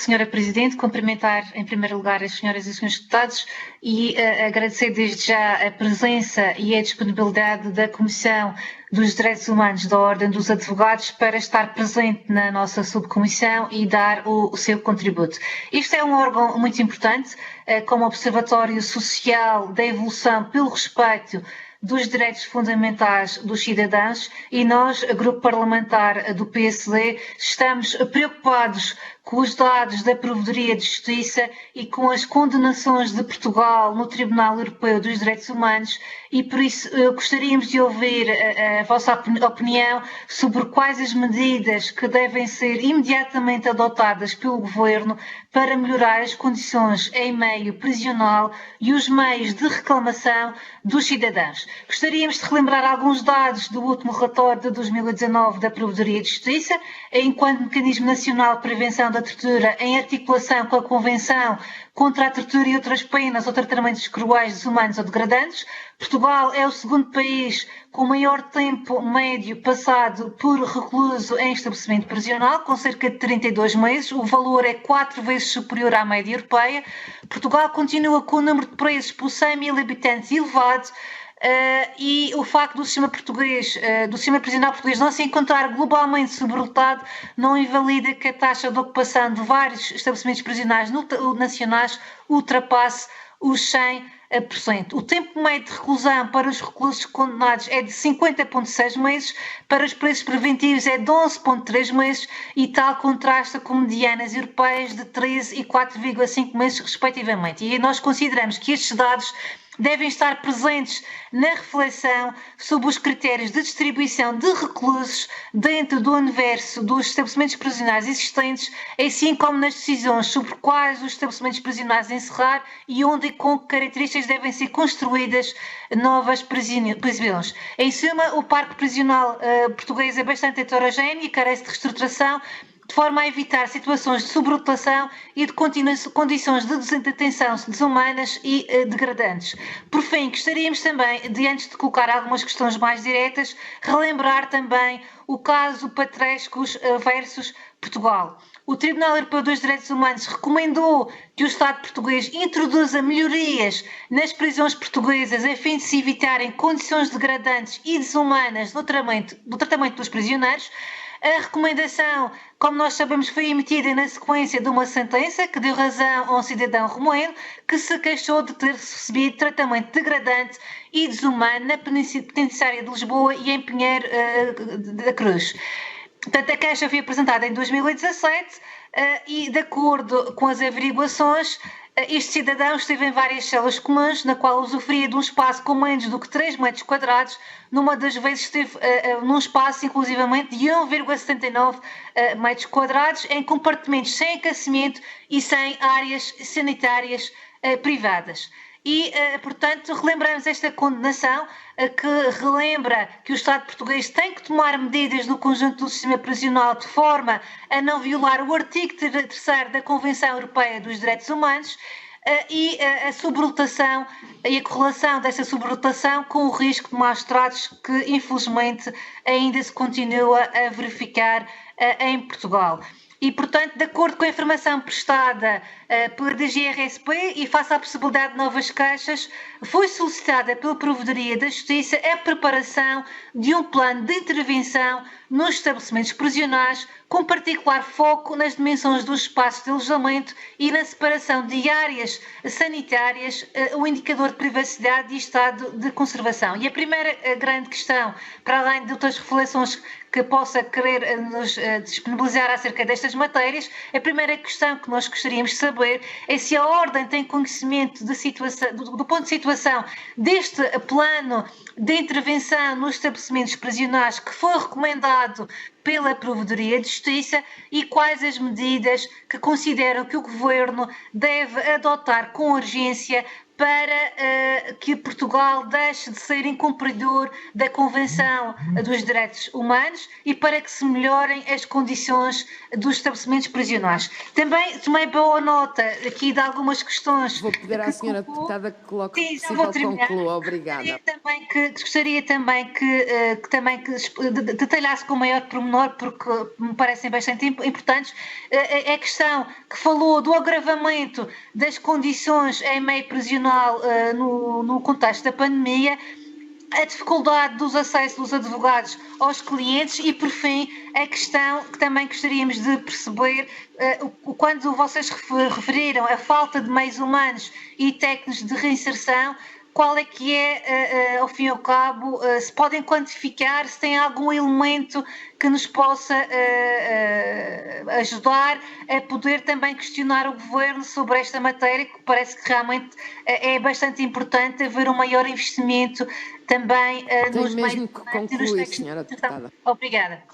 Senhora Presidente, cumprimentar em primeiro lugar as senhoras e os senhores deputados e agradecer desde já a presença e a disponibilidade da Comissão dos Direitos Humanos da Ordem dos Advogados para estar presente na nossa subcomissão e dar o seu contributo. Isto é um órgão muito importante, como observatório social da evolução pelo respeito dos direitos fundamentais dos cidadãos, e nós, Grupo Parlamentar do PSD, estamos preocupados com os dados da Provedoria de Justiça e com as condenações de Portugal no Tribunal Europeu dos Direitos Humanos, e por isso gostaríamos de ouvir a vossa opinião sobre quais as medidas que devem ser imediatamente adotadas pelo Governo para melhorar as condições em meio prisional e os meios de reclamação dos cidadãos. Gostaríamos de relembrar alguns dados do último relatório de 2019 da Provedoria de Justiça, enquanto Mecanismo Nacional de Prevenção da Tortura, em articulação com a Convenção contra a Tortura e outras penas ou tratamentos cruéis, desumanos ou degradantes. Portugal é o segundo país com maior tempo médio passado por recluso em estabelecimento prisional, com cerca de 32 meses. O valor é 4 vezes superior à média europeia. Portugal continua com o número de presos por 100 mil habitantes elevado, e o facto do sistema prisional português não se encontrar globalmente sobrelotado não invalida que a taxa de ocupação de vários estabelecimentos prisionais nacionais ultrapasse os 100%. O tempo médio de reclusão para os reclusos condenados é de 50,6 meses, para os presos preventivos é de 11,3 meses, e tal contrasta com medianas europeias de 13 e 4,5 meses, respectivamente. E nós consideramos que estes dados devem estar presentes na reflexão sobre os critérios de distribuição de reclusos dentro do universo dos estabelecimentos prisionais existentes, assim como nas decisões sobre quais os estabelecimentos prisionais encerrar e onde e com que características devem ser construídas novas prisões. Em suma, o parque prisional português é bastante heterogéneo e carece de reestruturação, de forma a evitar situações de sobrelotação e de condições de detenção desumanas e degradantes. Por fim, gostaríamos também, antes de colocar algumas questões mais diretas, relembrar também o caso Patrescos versus Portugal. O Tribunal Europeu dos Direitos Humanos recomendou que o Estado português introduza melhorias nas prisões portuguesas a fim de se evitarem condições degradantes e desumanas no tratamento dos prisioneiros. A recomendação, como nós sabemos, foi emitida na sequência de uma sentença que deu razão a um cidadão romeno que se queixou de ter recebido tratamento degradante e desumano na penitenciária de Lisboa e em Pinheiro da Cruz. Portanto, a queixa foi apresentada em 2017 e, de acordo com as averiguações, este cidadão esteve em várias celas comuns, na qual usufruía de um espaço com menos do que 3 metros quadrados. Numa das vezes esteve num espaço, inclusivamente, de 1,79 metros quadrados, em compartimentos sem aquecimento e sem áreas sanitárias privadas. E, portanto, relembramos esta condenação que relembra que o Estado português tem que tomar medidas no conjunto do sistema prisional de forma a não violar o artigo 3º da Convenção Europeia dos Direitos Humanos e a sobrelotação e a correlação dessa sobrelotação com o risco de maus tratos que, infelizmente, ainda se continua a verificar em Portugal. E, portanto, de acordo com a informação prestada pela DGRSP e face à possibilidade de novas queixas, foi solicitada pela Provedoria da Justiça a preparação de um plano de intervenção nos estabelecimentos prisionais, com particular foco nas dimensões dos espaços de alojamento e na separação de áreas sanitárias, o indicador de privacidade e estado de conservação. E a primeira grande questão, para além de outras reflexões que possa querer nos disponibilizar acerca destas matérias, a primeira questão que nós gostaríamos de saber é se a Ordem tem conhecimento de situação, do ponto de situação deste plano de intervenção nos estabelecimentos prisionais que foi recomendado pela Provedoria de Justiça e quais as medidas que consideram que o Governo deve adotar com urgência para que Portugal deixe de ser incumpridor da Convenção dos Direitos Humanos e para que se melhorem as condições dos estabelecimentos prisionais. Também tomei boa nota aqui de algumas questões. Vou pedir à senhora deputada que coloque Sim, se possível conclua. Obrigada. Gostaria também que detalhasse com maior pormenor, porque me parecem bastante importantes, a questão que falou do agravamento das condições em meio prisional no contexto da pandemia, a dificuldade dos acessos dos advogados aos clientes e, por fim, a questão que também gostaríamos de perceber, quando vocês referiram a falta de meios humanos e técnicos de reinserção, qual é que é, ao fim e ao cabo, se podem quantificar, se tem algum elemento que nos possa ajudar a poder também questionar o Governo sobre esta matéria, que parece que realmente é bastante importante haver um maior investimento também nos meios humanos e nos técnicos. Senhora deputada. Obrigada.